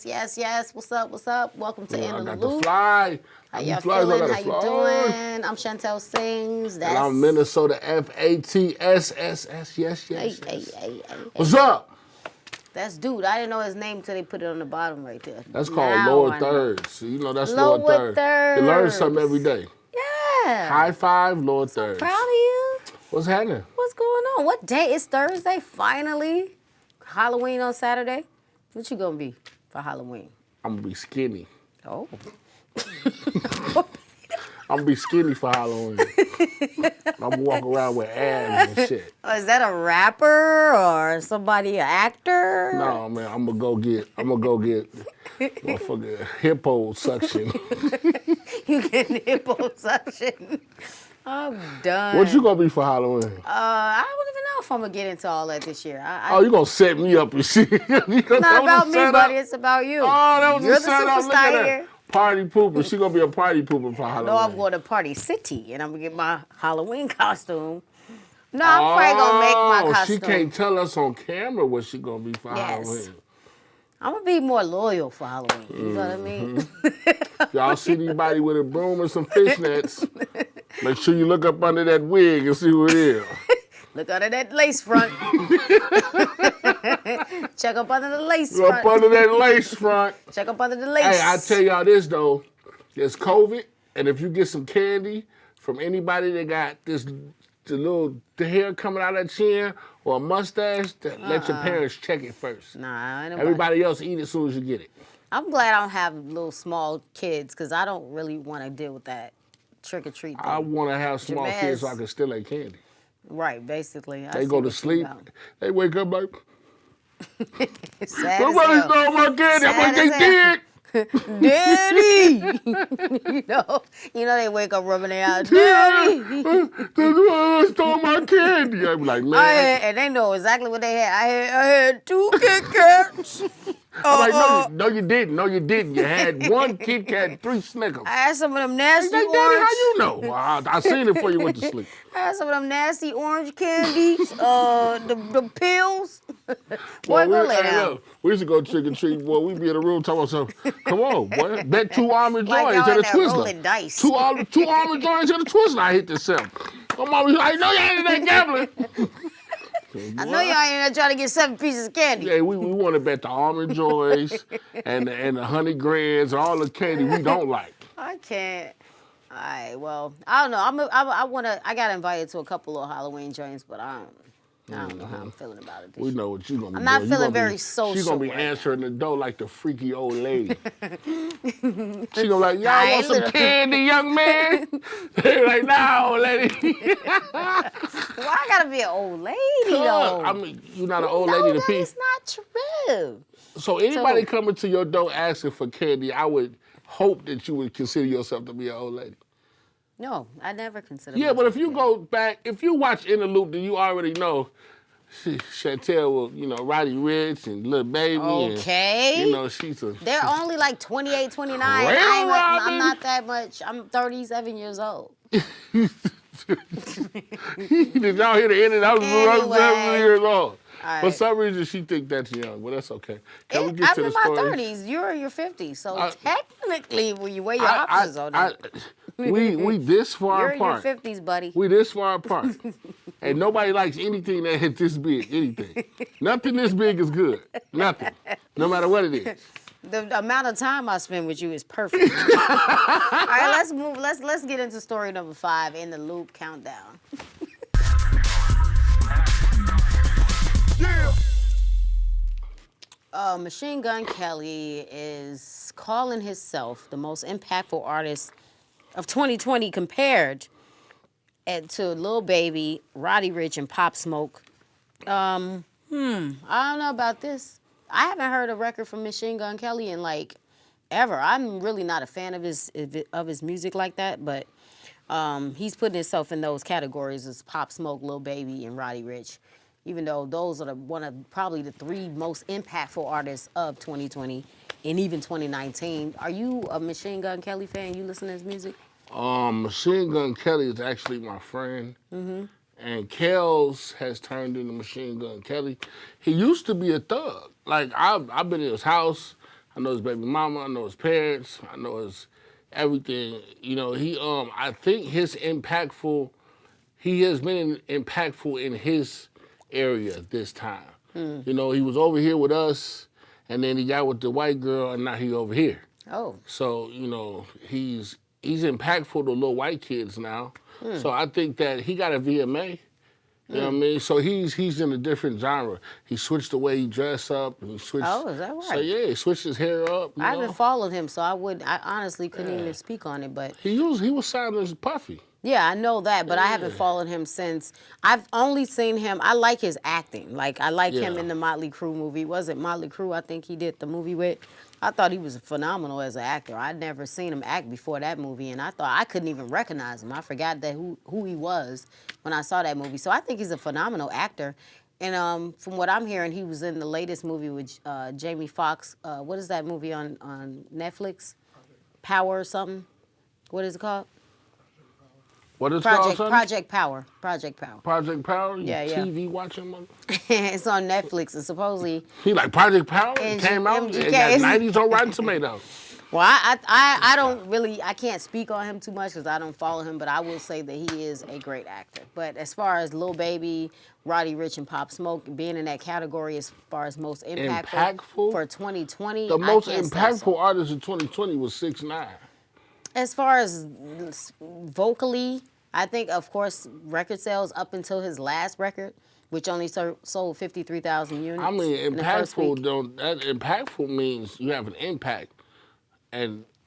Yes. What's up? Welcome to In the I got Loop. the fly. How y'all feeling? How you doing? I'm Chantel Sings. And I'm Minnesota FATSSS. Yes. Hey. What's up? That's dude. I didn't know his name until they put it on the bottom right there. That's called lower thirds. You know that's lower thirds. You learn something every day. Yeah. High five, lower thirds. Proud of you. What's happening? What's going on? What day? It's Thursday, finally. Halloween on Saturday. What you gonna be for Halloween? I'm gonna be skinny. Oh. I'm gonna be skinny for Halloween. I'm gonna walk around with abs and shit. Oh, is that a rapper or somebody, an actor? No, man, I'm gonna go get motherfucking hippo suction. You getting hippo suction? I'm done. What you gonna be for Halloween? I don't even know if I'm gonna get into all that this year. You gonna set me up and shit? It's not about me, buddy. It's about you. Oh, that was You're a the setup. Look superstar at here. that. Party pooper. She gonna be a party pooper for Halloween. No, I'm going to Party City, and I'm gonna get my Halloween costume. No, I'm probably gonna make my costume. She can't tell us on camera what she gonna be for Halloween. I'm gonna be more loyal for Halloween. You know what I mean? Y'all see anybody with a broom and some fishnets, make sure you look up under that wig and see who it is. Look under that lace front. Check up under the lace front. Up under that lace front. Check up under the lace. Hey, I tell y'all this though, there's COVID, and if you get some candy from anybody that got the hair coming out of their chin or a mustache, let your parents check it first. Nah, ain't everybody else eat it as soon as you get it. I'm glad I don't have little small kids because I don't really want to deal with that trick or treat thing. I want to have small kids so I can steal their candy. Right, basically. They go to sleep. They wake up like, somebody stole my candy. I'm like, they did. Daddy! you know they wake up rubbing their eyes. Daddy! They stole my candy. I'm like, man. And they know exactly what they had. I had 2 Kit Kats. I'm like, no, you didn't. No, you didn't. You had 1 Kit Kat, 3 Snickers. I had some of them nasty orange. Daddy, how you know? Well, I seen it before you went to sleep. I had some of them nasty orange candies, the pills. Boy, go lay down. We used to go trick or treat, boy. We'd be in the room talking about something. Come on, boy. Bet 2 almond joints and a Twizzler. Dice. 2 almond joints and a Twizzler. I hit this self. My mom was like, no, you ain't in that gambling. I know y'all ain't trying to get 7 pieces of candy. Yeah, we want to bet the almond joys and the honey grams, all the candy we don't like. I can't. All right, well, I don't know. I got invited to a couple of Halloween joints, but I don't know how I'm feeling about it this We year. know what you're going to be I'm doing. not feeling very social. She's going to be answering the door like the freaky old lady. She going to be like, y'all want some candy, young man? They're like, nah, old lady. Why I got to be an old lady, though? I mean, you're not an old lady to pee. That's not true. So anybody coming to your door asking for candy, I would hope that you would consider yourself to be an old lady. No, I never consider Yeah, but if you go back, if you watch In the Loop, then you already know Chantel will, Roddy Ricch and Lil Baby. Okay. And, she's a... They're only like 28, 29. I'm not that much. I'm 37 years old. Did y'all hear the end? I was 7 years old. Right. For some reason, she think that's young, but that's okay. Can we get to the story? I'm in my 30s. You're in your 50s. So technically, when you weigh your options on that. We this far apart. You're in your 50s, buddy. We this far apart. And nobody likes anything that hit this big, anything. Nothing this big is good. Nothing. No matter what it is. The amount of time I spend with you is perfect. All right, let's move. Let's get into story number 5 in the Loop countdown. Machine Gun Kelly is calling himself the most impactful artist of 2020 compared to Lil Baby, Roddy Ricch, and Pop Smoke. I don't know about this. I haven't heard a record from Machine Gun Kelly in like ever. I'm really not a fan of his music like that, but he's putting himself in those categories as Pop Smoke, Lil Baby, and Roddy Ricch. Even though those are one of probably the 3 most impactful artists of 2020 and even 2019. Are you a Machine Gun Kelly fan? You listen to his music? Machine Gun Kelly is actually my friend. Mm-hmm. And Kels has turned into Machine Gun Kelly. He used to be a thug. Like, I've been in his house, I know his baby mama. I know his parents. I know his everything. You know, I think his impactful. He has been impactful in his area this time. You know, he was over here with us, and then he got with the white girl, and now he over here. Oh. So, you know, he's impactful to little white kids now. So I think that he got a VMA. You know what I mean? So he's in a different genre. He switched the way he dressed up. And he switched. Oh, is that right? So yeah, he switched his hair up. I haven't followed him, so I honestly couldn't even speak on it. But he was signed as Puffy. yeah, I know that, but I haven't followed him since. I've only seen him. I like his acting. Like I like him in the Motley Crue movie. Was it Motley Crue? I think he did the movie with. I thought he was phenomenal as an actor. I'd never seen him act before that movie, and I thought I couldn't even recognize him. I forgot that who he was when I saw that movie. So I think he's a phenomenal actor. And from what I'm hearing, he was in the latest movie with Jamie Foxx. What is that movie on Netflix? Power or something? What is it called? What is it called? Project Power. Project Power. Project Power? Yeah. TV watching, mother? It's on Netflix, and supposedly. He like Project Power? It came out. It got 90s on Rotten Tomatoes. Well, I don't really, I can't speak on him too much because I don't follow him, but I will say that he is a great actor. But as far as Lil Baby, Roddy Ricch, and Pop Smoke being in that category as far as most impactful for 2020, the most impactful artist in 2020 was 6ix9ine. As far as vocally, I think, of course, record sales up until his last record, which only sold 53,000 units. I mean, impactful means you have an impact.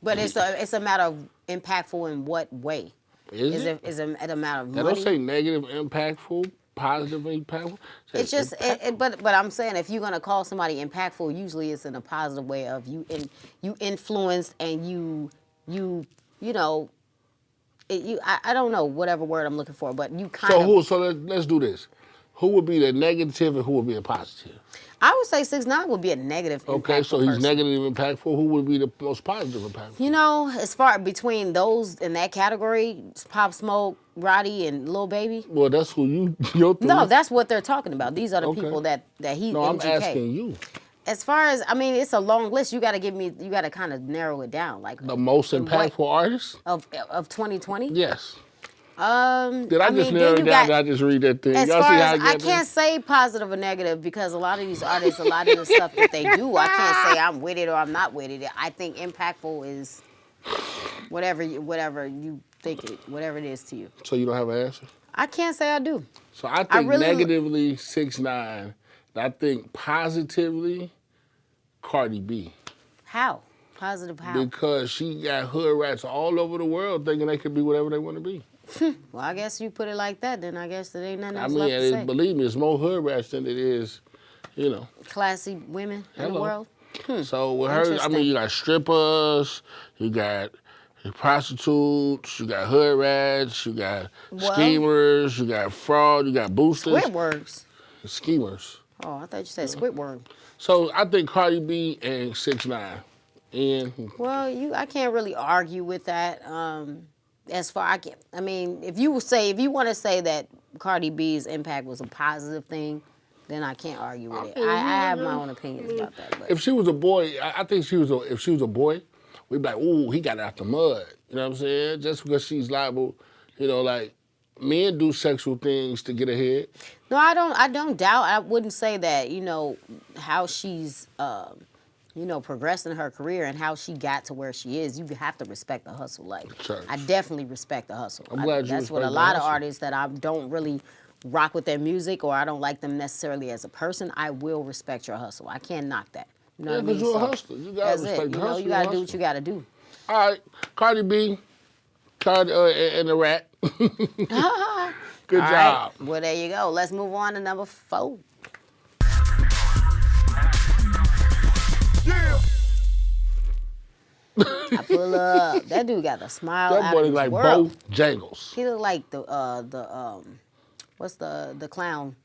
But it's a matter of impactful in what way? Is it a matter of money? They don't say negative impactful, positive impactful. It's just, but I'm saying if you're gonna call somebody impactful, usually it's in a positive way of you influenced and you know, I don't know whatever word I'm looking for, but you kind of. So let's do this. Who would be the negative and who would be the positive? I would say 6ix9ine would be a negative. Okay, so he's negative impactful. Who would be the most positive impactful? You know, as far between those in that category, Pop Smoke, Roddy, and Lil Baby. Well, that's who you're. No, that's what they're talking about. These are the people that he. No, I'm MGK. asking you. As far as, I mean, it's a long list. You got to kind of narrow it down. Like the most impactful artist of 2020. Yes. Did I just narrow it down? Did I just read that thing? As far as I can't say positive or negative because a lot of these artists, a lot of the stuff that they do, I can't say I'm with it or I'm not with it. I think impactful is whatever you think whatever it is to you. So you don't have an answer? I can't say I do. So I think negatively 6ix9ine. I think positively Cardi B. How? Positive how? Because she got hood rats all over the world thinking they could be whatever they want to be. Well, I guess you put it like that, then I guess there ain't nothing else left to say. Believe me, it's more hood rats than it is, you know. Classy women in the world. So with her, I mean, you got strippers, you got prostitutes, you got hood rats, you got schemers, you got fraud, you got boosters. Squidwards. Schemers. Oh, I thought you said Squidward. So I think Cardi B and 6ix9ine. Well, I can't really argue with that. As far I mean, if you want to say that Cardi B's impact was a positive thing, then I can't argue with it. I have my own opinions about that. But. If she was a boy, I think if she was a boy, we'd be like, ooh, he got out the mud. You know what I'm saying? Just because she's liable, you know, like men do sexual things to get ahead. No, I don't doubt. I wouldn't say that. You know how she's. Progressing her career and how she got to where she is, you have to respect the hustle. Like, I definitely respect the hustle. I'm glad you That's what a lot of artists that I don't really rock with their music or I don't like them necessarily as a person, I will respect your hustle. I can't knock that. You know what I mean? You're a hustler. You gotta respect the hustle. You gotta do what you gotta do. All right, Cardi B, and the rat. Good job. Right. Well, there you go. Let's move on to number 4. I pull up. That dude got the smile. That boy look like Bo Jangles. He look like the what's the clown?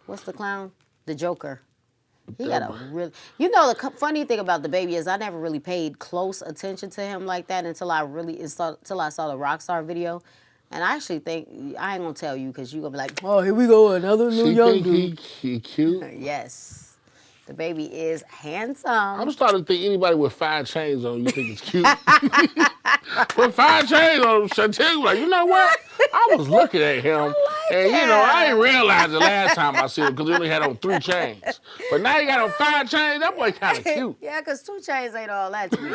What's the clown? The Joker. He got a really. You know the funny thing about the baby is I never really paid close attention to him like that until I saw the Rockstar video. And I actually think, I ain't gonna tell you because you're gonna be like, oh, here we go, another new young dude. He cute? Yes. The baby is handsome. I'm starting to think anybody with 5 chains on, you think it's cute. With 5 chains on, Chantel, like, you know what? I was looking at him, and I didn't realize the last time I see him because he only had on 3 chains. But now he got on 5 chains. That boy kind of cute. Yeah, because 2 chains ain't all that to me.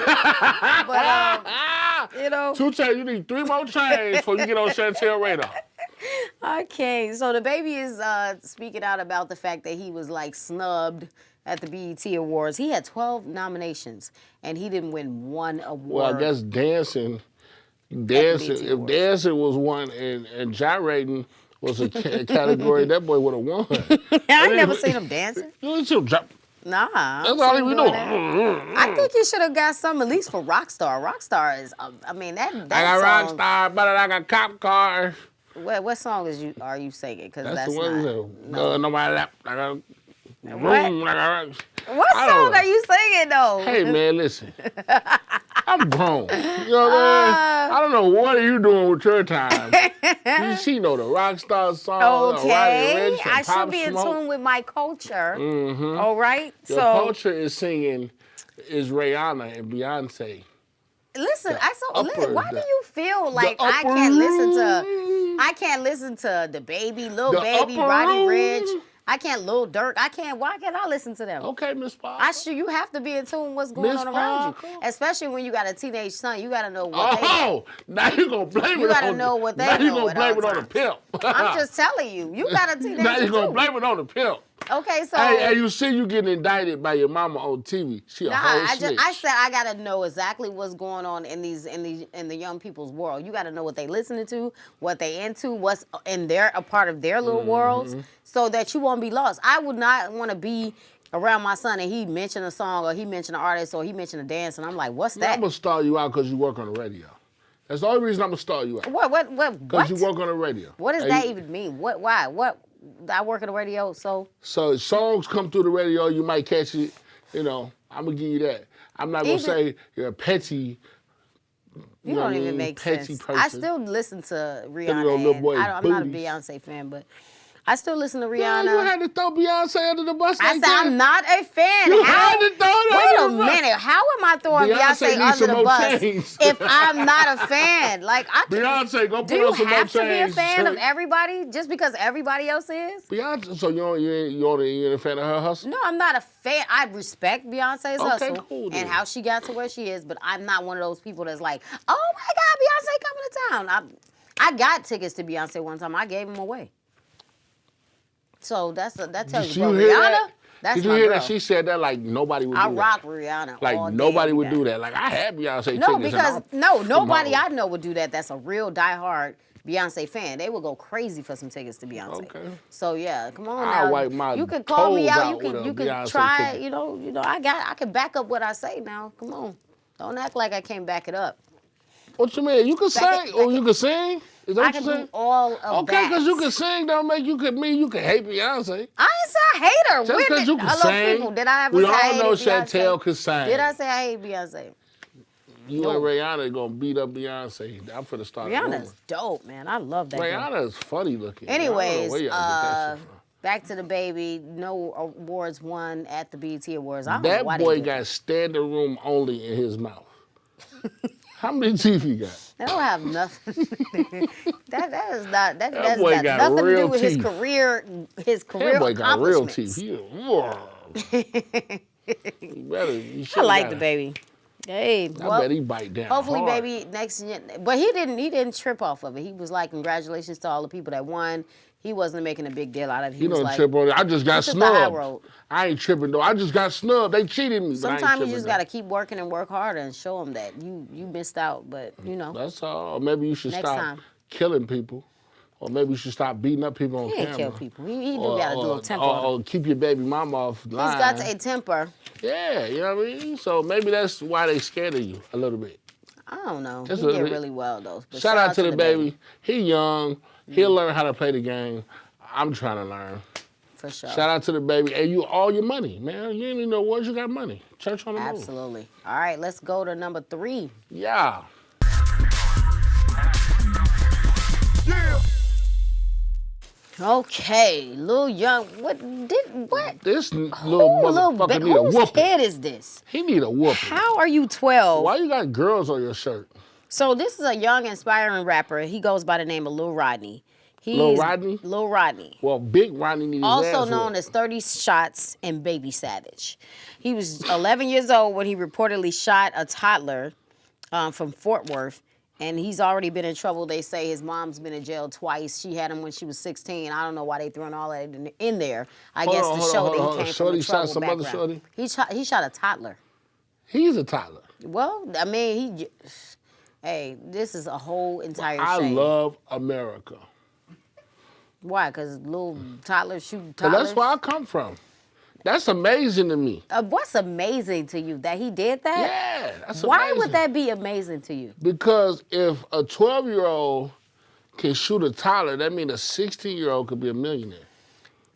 But 2 chains. You need 3 more chains before you get on Chantel radar. Okay, so the baby is speaking out about the fact that he was like snubbed at the BET Awards. He had 12 nominations, and he didn't win 1 award. Well, I guess dancing, if dancing was one and gyrating was a category, that boy would have won. I ain't never seen him dancing. You see him drop. Nah. That's all he was doing. I think he should have got some at least for Rockstar. Rockstar is, I mean, that I got song, Rockstar, but I got cop car. What song are you singing? Because that's the one that nobody lap. I got What song are you singing though? Hey man, listen. I'm grown. You know what I mean? I don't know what are you doing with your time. She know the Rockstar song. Okay, Rich, I should be in tune with my culture. Mm-hmm. All right, your culture is singing is Rihanna and Beyonce. Listen, why do you feel like I can't listen to the baby, Lil Baby, Roddy Ricch? I can't Lil Durk. Why can't I listen to them? Okay, Miss Parker. You have to be in tune with what's going on around you. Especially when you got a teenage son, you gotta know what now you're gonna blame it on now you gonna blame it on the pimp. I'm just telling you. You got a teenager now you're gonna blame it on the pimp. Okay, so hey, you see you getting indicted by your mama on TV. She a whole snitch. I said I gotta know exactly what's going on in the young people's world. You gotta know what they listening to, what they into, what's in a part of their little worlds, so that you won't be lost. I would not want to be around my son and he mentioned a song or he mentioned an artist or he mentioned a dance and I'm like, what's that? I'm gonna start you out because you work on the radio. That's the only reason I'm gonna start you out. What? Because you work on the radio. What does that even mean? Why? What? I work at the radio, so songs come through the radio, you might catch it. I'm gonna give you that. I'm not gonna say you're a petty. You don't even make sense. Person. I still listen to Rihanna. I'm not a Beyonce fan, but I still listen to Rihanna. No, you had to throw Beyonce under the bus. I said I'm not a fan. You had to throw Wait a minute. How am I throwing Beyonce under the bus if I'm not a fan? Like Beyonce, go put on some more chains. Do you have to be a fan of everybody just because everybody else is? Beyonce. So you're a fan of her hustle? No, I'm not a fan. I respect Beyonce's hustle cool, and how she got to where she is, but I'm not one of those people that's like, oh my God, Beyonce coming to town. I got tickets to Beyonce one time. I gave them away. So that tells you. But Rihanna, that's my girl. Did you hear that? She said that like nobody would do that. I rock Rihanna. Like nobody would do that. Like I had Beyonce tickets. No, because nobody I know would do that. That's a real diehard Beyonce fan. They would go crazy for some tickets to Beyonce. Okay. So yeah, come on now. Wipe my you can call me out. You can Beyonce try. Ticket. I can back up what I say now. Come on, don't act like I can't back it up. What you mean? You can sing, or you can sing? Is that I what can you saying? do all of that. Okay, because you can sing don't make you mean you can hate Beyonce. I ain't say I hate her. Just because you can sing. People, did I ever we say all I hated know Beyonce? Chantel can sing. Did I say I hate Beyonce? You and Rihanna gonna beat up Beyonce. I'm finna start. Rihanna's dope, man. I love that. Rihanna is funny looking. Anyways, back to the baby. No awards won at the BET Awards. I don't know why that boy got standing room only in his mouth. How many teeth he got? That don't have nothing. that has got nothing to do with his career. That boy got real teeth. I like the baby. Hey, I bet he bite down. Hopefully, hard. baby, next year. But he didn't trip off of it. He was like, congratulations to all the people that won. He wasn't making a big deal out of it. He don't trip on it. I just got snubbed. I ain't tripping though. I just got snubbed. They cheated me. Sometimes you just gotta keep working and work harder and show them that you missed out. But that's all. Or maybe you should stop killing people. Or maybe you should stop beating up people on camera. He ain't kill people. He gotta do a temper. Or keep your baby mama off line. He's got a temper. Yeah, you know what I mean? So maybe that's why they scared of you a little bit. I don't know. He did really well though. But shout out to the baby. He young. He'll learn how to play the game. I'm trying to learn. For sure. Shout out to the baby. And you all your money, man. You ain't even know what you got money. Church on the move. Absolutely. All right, let's go to number 3. Yeah. Okay, Lil Young. What? This little Little motherfucker need a whose whooping. kid is this? He need a whooping. How are you 12? Why you got girls on your shirt? So this is a young, inspiring rapper. He goes by the name of Lil Rodney. Lil Rodney? Lil Rodney. Well, Big Rodney needs his Also ass known whooped. as 30 Shots and Baby Savage. He was 11 years old when he reportedly shot a toddler from Fort Worth. And he's already been in trouble. They say his mom's been in jail twice. She had him when she was 16. I don't know why they throwing all that in there. I guess to show that he came from a troubled background. Shorty? He shot a toddler. He's a toddler. Well, I mean, hey, this is a whole entire I shame. love America. Why? Because little toddlers shoot But toddlers? that's where I come from. That's amazing to me. What's amazing to you? That he did that? Yeah, that's amazing. Why would that be amazing to you? Because if a 12-year-old can shoot a toddler, that means a 16-year-old could be a millionaire.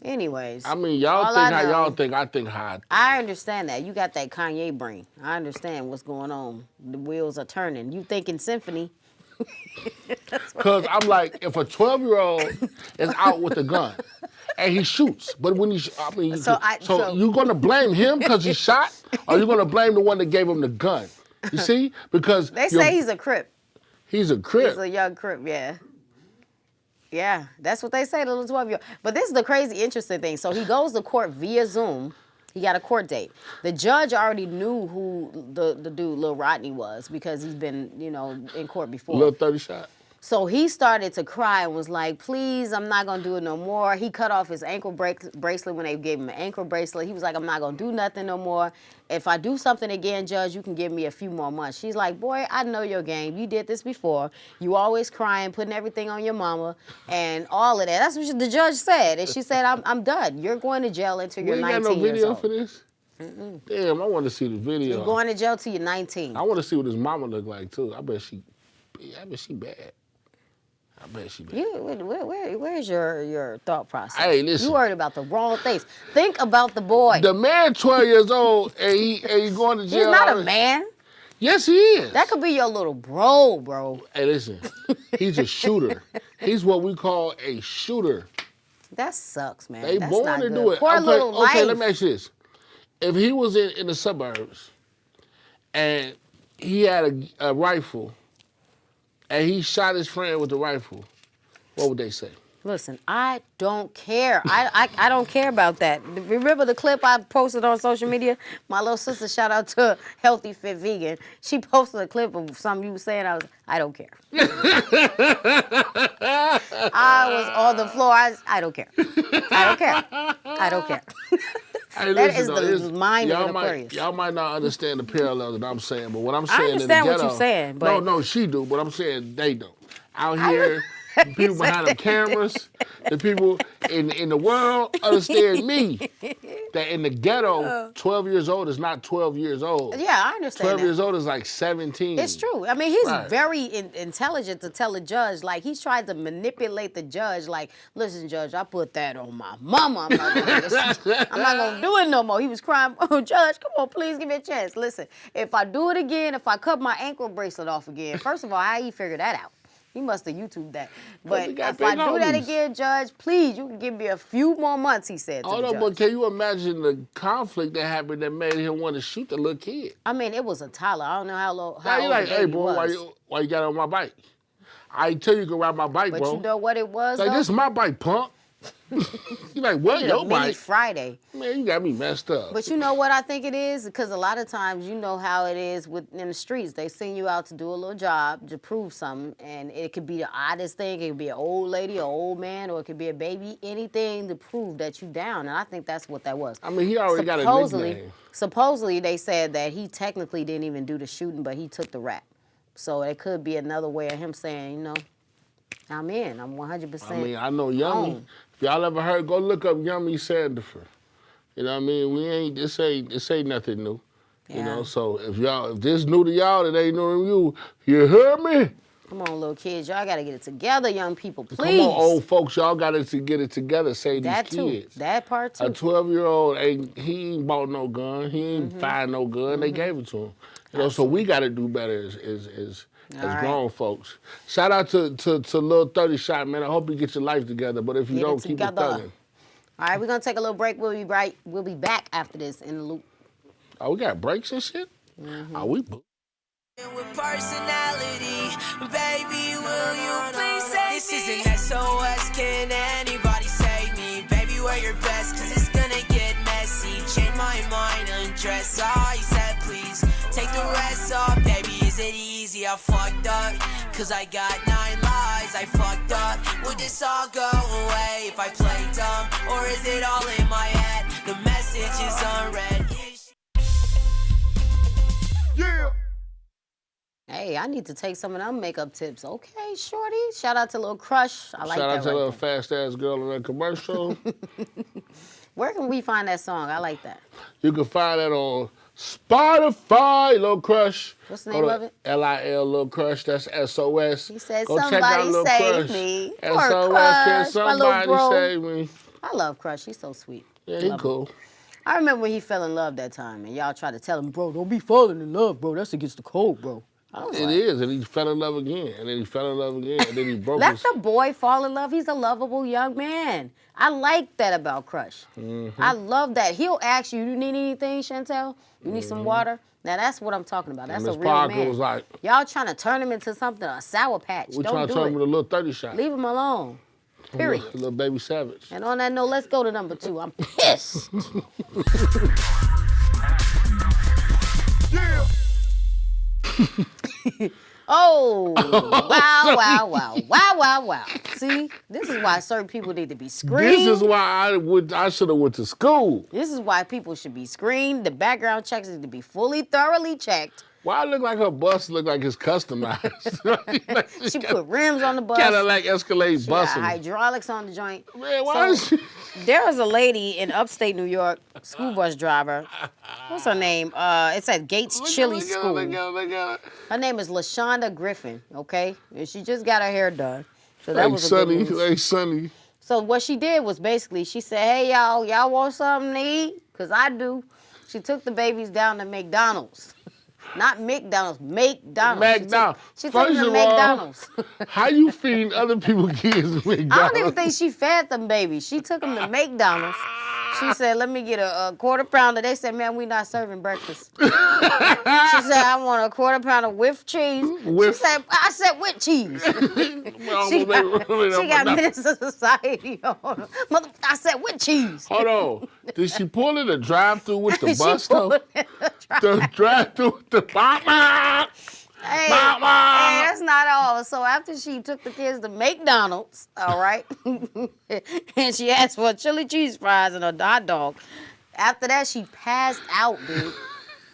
Anyways. I mean, y'all all think I how know- y'all think, I think how I think. I understand that. You got that Kanye brain. I understand what's going on. The wheels are turning. You thinking symphony. Because I'm like, if a 12-year-old is out with a gun and he shoots, but when he, I mean, So you're going to blame him because he shot, or you're going to blame the one that gave him the gun? You see? Because They say he's a Crip. he's a Crip. He's a young Crip, yeah. Yeah, that's what they say, the little 12-year-old. But this is the crazy, interesting thing. So he goes to court via Zoom. He got a court date. The judge already knew who the dude, Lil Rodney, was because he's been, in court before. Little 30 shot. So he started to cry and was like, please, I'm not going to do it no more. He cut off his ankle bracelet when they gave him an ankle bracelet. He was like, I'm not going to do nothing no more. If I do something again, Judge, you can give me a few more months. She's like, boy, I know your game. You did this before. You always crying, putting everything on your mama and all of that. That's what the judge said. And she said, I'm done. You're going to jail until you're We 19 ain't got no years video old. for this? Damn, I want to see the video. You're going to jail till you're 19. I want to see what his mama look like, too. I bet she bad. I bet she bad. Where's your thought process? Hey, listen. You worried about the wrong things. Think about the boy. The man 12 years old and he going to jail. He's not a man. Yes, he is. That could be your little bro. Hey, listen. He's a shooter. He's what we call a shooter. That sucks, man. They That's born not to good. do it. Poor little life. Okay, let me ask you this. If he was in the suburbs and he had a rifle and he shot his friend with the rifle, what would they say? Listen, I don't care. I don't care about that. Remember the clip I posted on social media? My little sister, shout out to Healthy Fit Vegan. She posted a clip of something you were saying. I don't care. I was on the floor. I don't care. I don't care. Hey, That is listen, the mind of y'all an Aquarius. Y'all might not understand the parallels that I'm saying, but what I'm saying understand in the what ghetto, you're saying, but- No, she do, but I'm saying they don't. Out here, the people behind them cameras, the people in the world understand me. That in the ghetto, 12 years old is not 12 years old. Yeah, I understand 12 that. years old is like 17. It's true. I mean, he's Right. very intelligent to tell a judge. Like, he's tried to manipulate the judge. Like, listen, judge, I put that on my mama. I'm not going to do it no more. He was crying, oh, judge, come on, please give me a chance. Listen, if I do it again, if I cut my ankle bracelet off again, first of all, how you figure that out? He must have YouTubed that. But he got if I big do that homies. again, judge, please, you can give me a few more months, he said to Oh the no, judge. but can you imagine the conflict that happened that made him want to shoot the little kid? I mean, it was a toddler. I don't know how Now old you the like, hey, baby bro, was. why you got on my bike? I tell you can ride my bike, But bro. you know what it was, Like, though? this is my bike, punk. You like, what? It Your was a mini bike? Friday. Man, you got me messed up. But you know what I think it is? Because a lot of times you know how it is in the streets. They send you out to do a little job to prove something, and it could be the oddest thing. It could be an old lady, an old man, or it could be a baby. Anything to prove that you down, and I think that's what that was. I mean, he already got a nickname. Supposedly, they said that he technically didn't even do the shooting, but he took the rap. So it could be another way of him saying, I'm in. I'm 100%. I mean, I know Yummy. on. If y'all ever heard, go look up Yummy Sandifer. You know what I mean? This ain't nothing new. You Yeah. know, so if this new to y'all, it ain't new to you. You heard me? Come on, little kids. Y'all got to get it together, young people. Please. Come on, old folks, y'all got to get it together. Save That these too. kids. That part too. A 12-year-old he ain't bought no gun. He ain't fired no gun. They gave it to him. You know, so we got to do better as right. grown folks. Shout out to Lil 30 Shot, man. I hope you get your life together. But if you don't, keep it thugging. All right, we're gonna take a little break. We'll be back after this in the loop. Oh, we got breaks and shit? Oh, we... With personality, baby, will you please save this me? This isn't SOS, can anybody save me? Baby, wear your best, cause it's gonna get messy. Change my mind, undress, I said please. Take the rest off, baby, is it easy? I fucked up, cause I got 9 lives, I fucked up. Would this all go away if I play dumb? Or is it all in my head? The message is unread. Yeah! Hey, I need to take some of them makeup tips. Okay, shorty. Shout out to Lil Crush. I like that. Shout out to right little fast ass girl in that commercial. Where can we find that song? I like that. You can find that on Spotify, Lil Crush. What's the name of it? Lil Lil Crush. That's SOS. He said, Go check out somebody Lil save Crush. me. SOS, Poor can Crush, my little somebody bro. save me? I love Crush. He's so sweet. Yeah, he cool. I remember when he fell in love that time, and y'all tried to tell him, bro, don't be falling in love, bro. That's against the code, bro. It is, and he fell in love again, and then he fell in love again, and then he broke Let his... the boy fall in love. He's a lovable young man. I like that about Crush. I love that. He'll ask you, you need anything, Chantel? You need some water? Now, that's what I'm talking about. That's and a Miss real Parker man. was like... Y'all trying to turn him into something, a Sour Patch. We Don't trying to turn him into a little 30 shot. Leave him alone. Period. A little baby savage. And on that note, let's go to number 2. I'm pissed. Yeah! Oh, wow. See, this is why certain people need to be screened. This is why I should have went to school. This is why people should be screened. The background checks need to be thoroughly checked. Why it look like her bus look like it's customized? She put rims on the bus. Cadillac Escalade She bus. got hydraulics on the joint. Man, why is she... There was a lady in upstate New York, school bus driver. What's her name? It's at Gates Chili School. Her name is LaShonda Griffin, okay? And she just got her hair done. So that was a good news. Hey, Sonny. So what she did was basically, she said, hey, y'all want something to eat? Because I do. She took the babies down to McDonald's. Not McDonald's, McDonald's. She took them to McDonald's. How you feeding other people's kids McDonald's? I don't even think she fed them babies. She took them to McDonald's. She said, let me get a quarter pounder. They said, man, we not serving breakfast. She said, I want a quarter pounder with cheese. I said, with cheese. she got Minister of Society on her. I said, with cheese. Hold on. Did she pull in a drive-thru with the bus, though? The drive-thru with the... Hey, that's not all. So after she took the kids to McDonald's, all right, and she asked for chili cheese fries and a hot dog, after that she passed out, dude.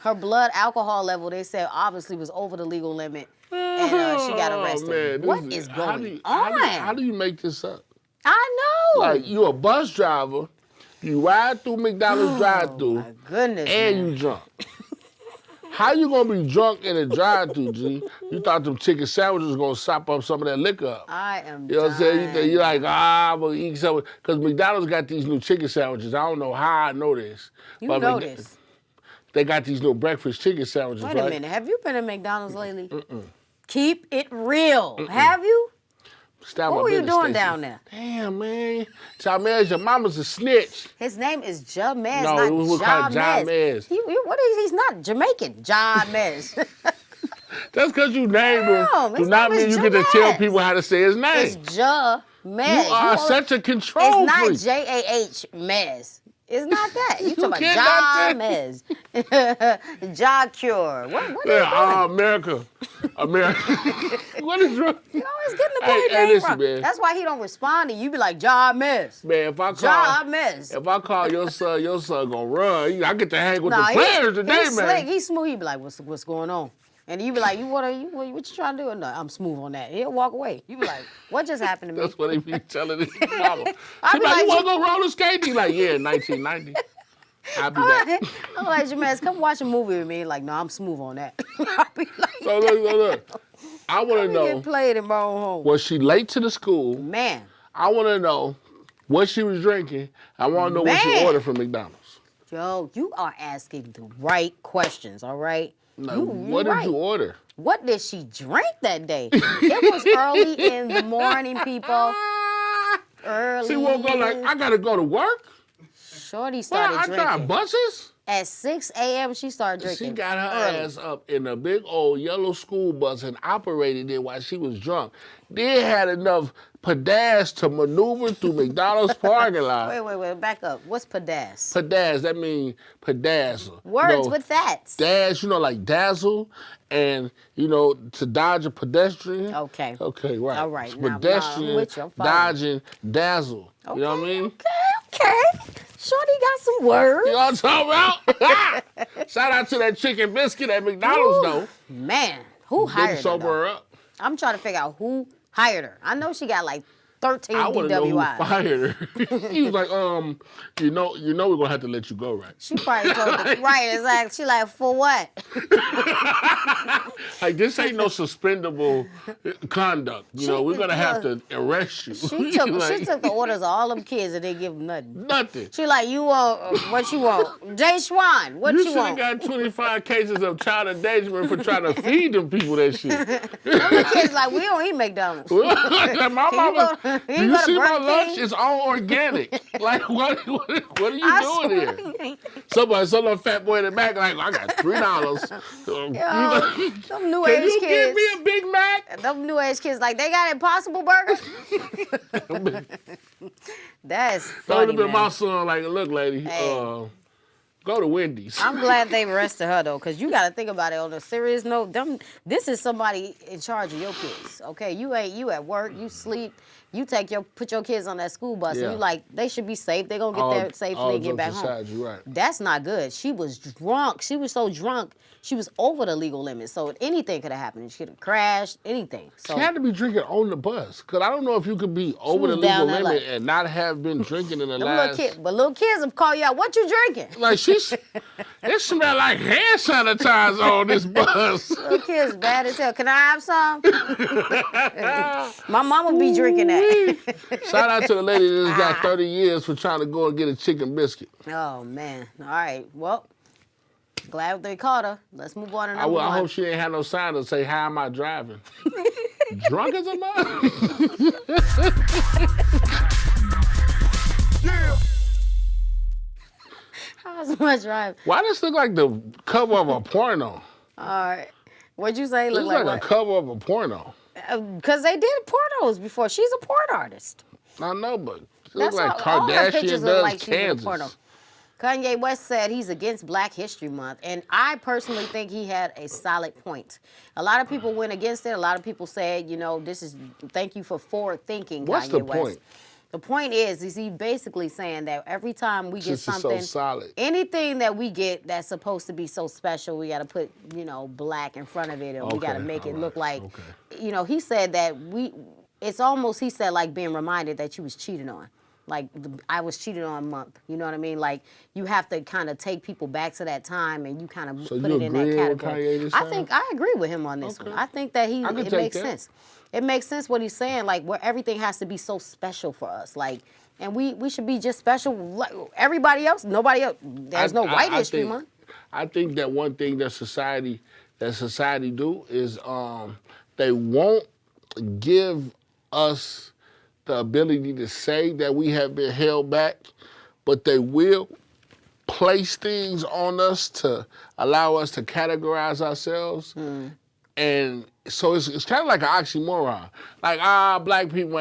Her blood alcohol level, they said, obviously was over the legal limit, and she got arrested. Man, what is going on? How do you make this up? I know. Like, you a bus driver, you ride through McDonald's drive-thru, my goodness, and man. you drunk. How you gonna be drunk in a drive-thru, G? You thought them chicken sandwiches was gonna sop up some of that liquor up. I am You know what I'm saying? You're like, I'm gonna eat something. Because McDonald's got these new chicken sandwiches. I don't know how I know this. You know this. They got these new breakfast chicken sandwiches, Wait a minute. Have you been to McDonald's lately? Keep it real. Have you? What were you doing down there? Damn, man. Jamez, your mama's a snitch. His name is Jamez, no, not we call Jamez. He's not Jamaican. Jamez. That's because you named him. Do not mean you get to tell people how to say his name. It's Jamez. You are such a control freak. It's not Jah Mez. It's not that. You talking about Jamez. Ja Cure. What are you doing? America. What is wrong? You always getting the boy name wrong. Man. That's why he don't respond to you. Be like, Jamez. Man, if I call your son gonna run. I get to hang with the players today, he's man. Slick. He's smooth. He be like, what's going on? And you be like, what you trying to do? No, I'm smooth on that. He'll walk away. You be like, what just happened to me? That's what they be telling his mama. She be like, you want to go roller skating? He like, yeah, 1990. I'll be back. I'm like, Jamez, come watch a movie with me. Like, no, I'm smooth on that. I'll be like, so look. I want to know. Get played in my own home. Was she late to the school? Man. I want to know what she was drinking. I want to know what she ordered from McDonald's. Yo, you are asking the right questions, all right? Like, what did you order? What did she drink that day? It was early in the morning, people. Early. She woke up like, I gotta go to work? Shorty started I drinking. drive buses? At 6 a.m., she started drinking. She got her ass up in a big old yellow school bus and operated it while she was drunk. They had enough padass to maneuver through McDonald's parking lot. Wait, back up. What's padass? Padass, that means pedazzle. Words with that. Dash, like dazzle, and, to dodge a pedestrian. Okay. Okay, right. All right. It's Now, pedestrian, I'm with you. I'm following. dodging, dazzle. Okay, You know what I mean? Okay. Shorty got some words. You know what I'm talking about? Shout out to that chicken biscuit at McDonald's, though. Man, who hired Didn't her? sober her up. I'm trying to figure out who hired her. I know she got like 13 I want to know who DWIs. fired her. He was like, you know we're going to have to let you go, right? She probably told the right, exactly. She like, for what? Like, this ain't no suspendable conduct. We're going to have to arrest you. She took the orders of all them kids and they give them nothing. Nothing. She like, you want, what you want? Jay Schwan, what you You should have want? got 25 cases of child endangerment for trying to feed them people that shit. The kids like, we don't eat McDonald's. My mama, you do you go to see my Burger lunch? King? It's all organic. Like, what are you doing here? Some little fat boy in the back like, I got $3. Them new Can age you kids. give me a Big Mac? Them new age kids like, they got Impossible Burgers? That's That would funny, have been my man. son like, look, lady, Hey. go to Wendy's. I'm glad they arrested her though, because you got to think about it on a serious note. This is somebody in charge of your kids, okay? You at work, you sleep, you put your kids on that school bus, Yeah. and you like, they should be safe. They're going to get there safely and get back home. Aside, you're right. That's not good. She was drunk. She was so drunk, she was over the legal limit. So anything could have happened. She could have crashed, anything. So She had to be drinking on the bus, because I don't know if you could be over the was legal down there limit like- and not have been drinking in the them last... little kids will call you out. What you drinking? Like, it smelled like hand sanitizer on this bus. Little kids bad as hell. Can I have some? My mama be drinking that. Shout out to the lady that just got 30 years for trying to go and get a chicken biscuit. Oh, man. All right. Well, glad they caught her. Let's move on to number I one. hope she ain't had no sign to say, how am I driving? Drunk as a mother. How's my drive? Why does this look like the cover of a porno? All right. What'd you say? It Look looks like like a cover of a porno. Because they did pornos before. She's a porn artist. I know, but it That's looks like all her pictures Kardashian look does like she's in a porno. Kansas. Kanye West said he's against Black History Month, and I personally think he had a solid point. A lot of people went against it. A lot of people said, thank you for forward thinking, What's Kanye the West. point? The point is he basically saying that every time we get This is so something, solid. anything that we get that's supposed to be so special, we got to put, black in front of it, and we got to Okay, make it all look right, like, he said that it's almost, he said, like being reminded that you was cheated on. Like, I was cheated on month. You know what I mean? Like, you have to kind of take people back to that time, and you kind of So put you it in that agreeing with category. Kanye this time? I agree with him on this one. I think that I can it take makes that. sense. It makes sense what he's saying, like, where everything has to be so special for us. Like, and we should be just special like everybody else. Nobody else. There's no White History Month. I think that one thing that society do is they won't give us the ability to say that we have been held back, but they will place things on us to allow us to categorize ourselves. And so it's kind of like an oxymoron. Like, black people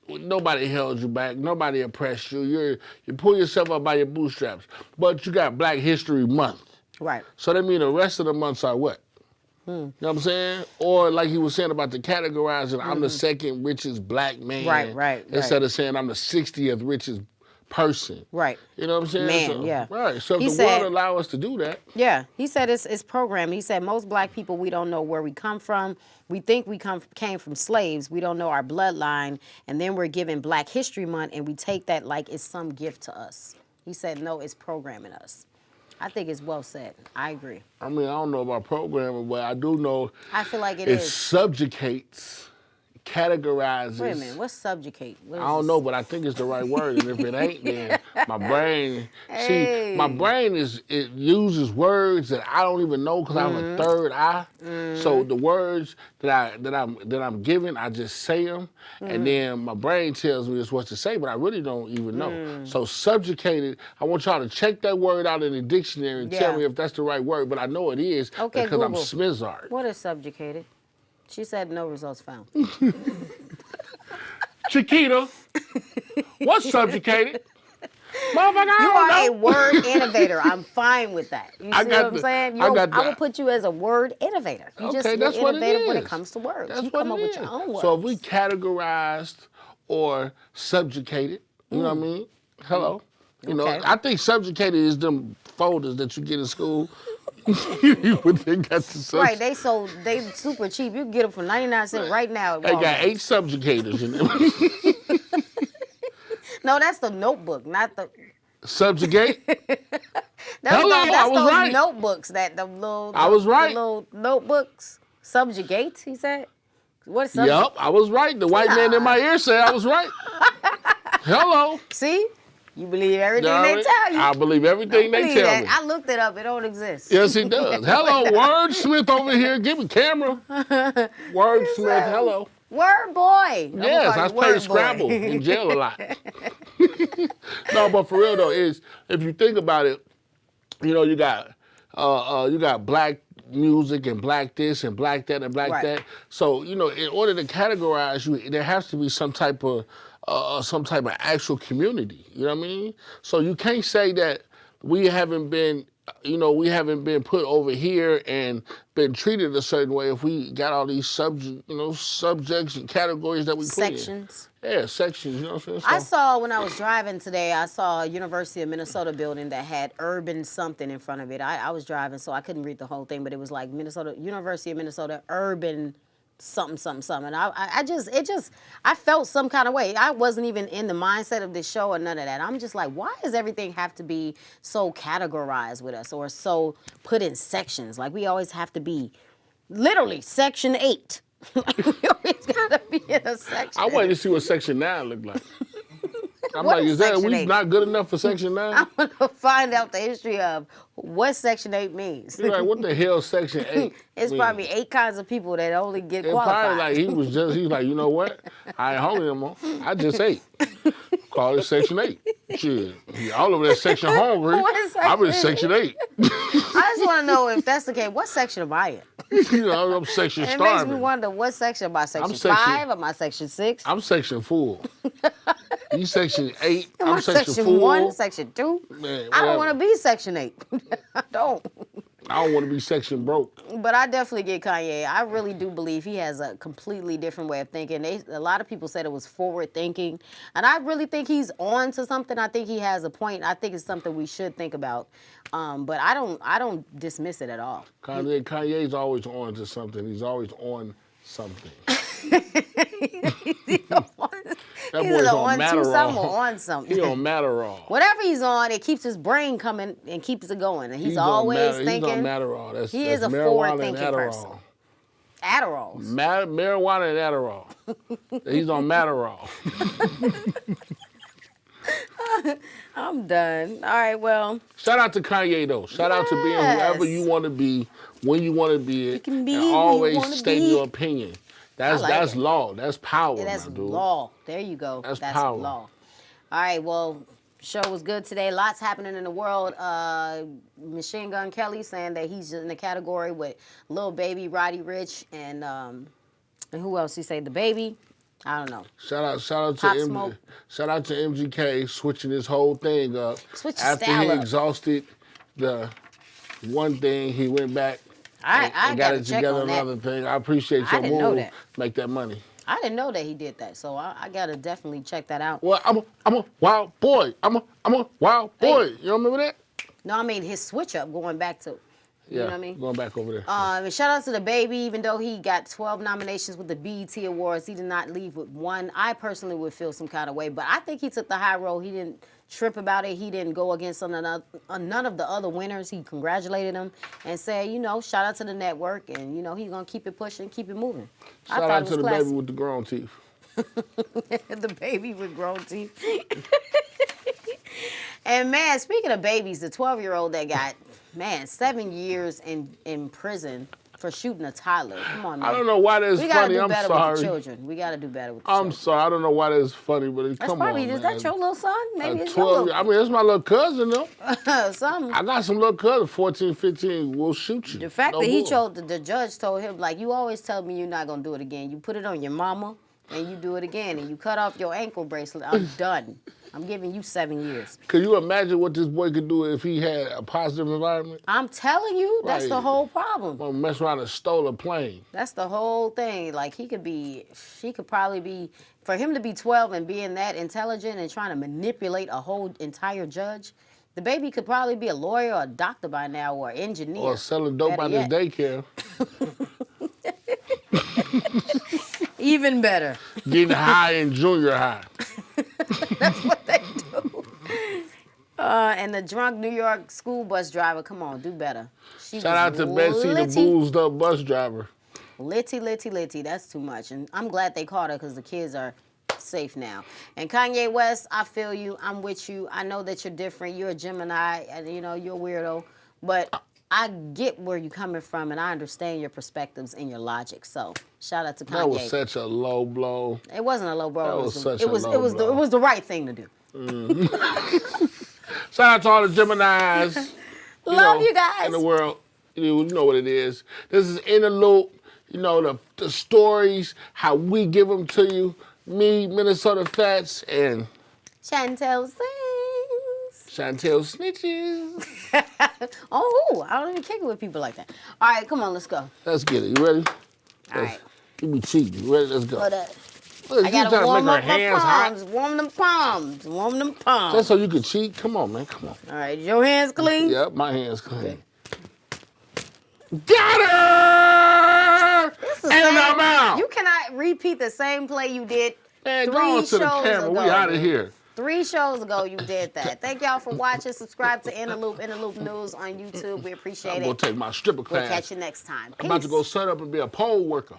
nobody held you back. Nobody oppressed you. You pull yourself up by your bootstraps. But you got Black History Month. Right. So that means the rest of the months are what? You know what I'm saying? Or like he was saying about the categorizing, I'm the second richest black man. Right. Instead of saying I'm the 60th richest person. Right. You know what I'm saying? Man, So, yeah. Right. So if He the said- world allow us to do that. Yeah, he said it's programmed. He said most black people, we don't know where we come from. We think we came from slaves. We don't know our bloodline. And then we're given Black History Month, and we take that like it's some gift to us. He said, no, it's programming us. I think it's well said. I agree. I mean, I don't know about programming, but I do know I feel like it it is. subjugates, categorizes. Wait a minute, what's subjugate? What is I don't this? know, but I think it's the right word. And if it ain't, then My brain, Hey. see, my brain it uses words that I don't even know because I have a third eye. So the words that I'm given, I just say them, and then my brain tells me it's what to say, but I really don't even know. So subjugated, I want y'all to check that word out in the dictionary and tell me if that's the right word, but I know it is Okay, because I'm Google. Smizzard. What is subjugated? She said no results found. Chiquita, what's subjugated? Motherfucker, You I are a don't know. word innovator. I'm fine with that. You see what I'm saying? I will put you as a word innovator. You're that's what it innovative is. when it comes to words. That's you what come up it with is. your own words. So if we categorized or subjugated, you know what I mean? Hello. You know, Okay. I think subjugated is them folders that you get in school. You would think that's the subject. Right, they super cheap. You can get them for 99 cents right now at They Walmart. got 8 subjugators in them. No, that's the notebook, not the... Subjugate? That's Hello, that's I was those right. notebooks that the little... I was right. The little notebooks. Subjugate, he said? What is subjugate? Yup, I was right. The white man in my ear said I was right. Hello. See? You believe everything they tell you. I believe everything they Believe tell that. me. I looked it up. It don't exist. Yes, he does. Hello, Wordsmith over here. Give me camera. Wordsmith, hello. Word boy. Yes, I played Scrabble in jail a lot. No, but for real though, is if you think about it, you know, you got black music and black this and black that and black that. So, you know, in order to categorize you, there has to be some type of actual community. You know what I mean? So you can't say that we haven't been put over here and been treated a certain way if we got all these subjects and categories that we put in. Sections. Yeah, sections, you know what I'm saying? I saw when I was driving today, I saw a University of Minnesota building that had urban something in front of it. I was driving, so I couldn't read the whole thing, but it was like University of Minnesota urban something. And I felt some kind of way. I wasn't even in the mindset of this show or none of that. I'm just like, why does everything have to be so categorized with us or so put in sections? Like we always have to be literally section 8. Like we always gotta be in a section. I wanted to see what section 9 looked like. I'm What like, is is that Section we 8? not good enough for section 9? I'm gonna find out the history of what section 8 means. You're like, what the hell section 8? It's probably 8 kinds of people that only get It qualified. probably like he's like, you know what? I ain't hungry no more. I just ate. Call it section 8. Shit. All of that section hungry. I'm in section 8. I just want to know if that's the case. What section am I in? You know, I'm section And it starving. makes me wonder what section am I? Section section- 5? Am I section 6? I'm section full. You section 8. Am I'm I section section full. 1? Section 2? Man, I whatever. don't want to be section 8. I don't. I don't want to be section broke. But I definitely get Kanye. I really do believe he has a completely different way of thinking. A lot of people said it was forward thinking. And I really think he's on to something. I think he has a point. I think it's something we should think about. But I don't dismiss it at all. Kanye's always on to something. He's always on something. That He's boy's either on to something or Matterall. on something. He on Matterall. Whatever he's on, it keeps his brain coming and keeps it going. And he's always thinking. He's on Matterall. That's is a marijuana forward-thinking and person. Adderall. Adderalls. Marijuana and Adderall. He's on Matterall. I'm done. All right, well. Shout out to Kanye though. Shout out to being whoever you want to be, when you want to be it, can be and who you always wanna state be. your opinion. That's it. law. That's power, Yeah, that's my dude. law. There you go. That's power. Law. All right, well, show was good today. Lots happening in the world. Machine Gun Kelly saying that he's in the category with Lil Baby, Roddy Ricch, and who else he say? The Baby. I don't know. Shout out to Pop Smoke. shout out to MGK switching this whole thing up. Switch your After style he up. exhausted the one thing, he went back I and got gotta it check together on that. another thing. I appreciate I your didn't know move. that. Make that money. I didn't know that he did that, so I gotta definitely check that out. Well, I'm a wild boy. I'm a wild boy. You don't remember that? No, I mean his switch up going back to, you know what I mean? Going back over there. And shout out to the Baby, even though he got 12 nominations with the BET Awards, he did not leave with one. I personally would feel some kind of way, but I think he took the high road. He didn't trip about it. He didn't go against none of the other winners. He congratulated them and said, you know, shout out to the network, and you know he's gonna keep it pushing, keep it moving. Shout out to the baby with the grown teeth. The Baby with grown teeth. And man, speaking of babies, the 12-year-old that got 7 years in prison for shooting a toddler. Come on, man. I don't know why that's we gotta funny. do I'm better sorry. with the children. We gotta do better with the I'm children. sorry. I don't know why that's funny, but That's come probably, on, is man. that your little son? Maybe it's 12. your I mean, that's my little cousin, though. little something. I got some little cousin, 14, 15. We'll shoot you. The fact No that he bull. chose, the judge told him, like, you always tell me you're not gonna do it again. You put it on your mama, and you do it again, and you cut off your ankle bracelet. I'm done. I'm giving you 7 years. Could you imagine what this boy could do if he had a positive environment? I'm telling you, that's the Right. whole problem. Well, mess around and stole a plane. That's the whole thing. Like, she could probably be, for him to be 12 and being that intelligent and trying to manipulate a whole entire judge, the baby could probably be a lawyer or a doctor by now or an engineer. Or selling dope out his Better daycare. Even better. Getting high in junior high. That's what they do. And the drunk New York school bus driver, come on, do better. She Shout out was to Betsy, the litty. boozed up bus driver. Litty. That's too much. And I'm glad they caught her because the kids are safe now. And Kanye West, I feel you. I'm with you. I know that you're different. You're a Gemini, and you're a weirdo. But I get where you're coming from, and I understand your perspectives and your logic. So shout out to Kanye. That was such a low blow. It wasn't a low blow. That It was was such it a was low it was blow. it was the right thing to do. Shout out to all the Geminis. Love you guys. In the world. You know what it is. This is In the Loop. You know, the stories, how we give them to you. Me, Minnesota Fats, and Chantel sings. Chantel Snitches. Oh, I don't even kick it with people like that. All right, come on, let's go. Let's get it. You ready? All right. You be cheating. You ready? Let's go. Hold up. Look, I you gotta trying to warm make up her my hands palms. hot. Warm them palms. Warm them palms. Just so you can cheat? Come on, man. Come on. All right, your hands clean? Yep, my hands clean. Got her! It's the And same- I'm out. You cannot repeat the same play you did Man, 3 go on to the shows camera. ago. We out of here. 3 shows ago you did that. Thank y'all for watching. Subscribe to In the Loop News on YouTube. We appreciate I'm it. going to take my stripper We'll class. catch you next time. I'm about to Peace. go set up and be a pole worker.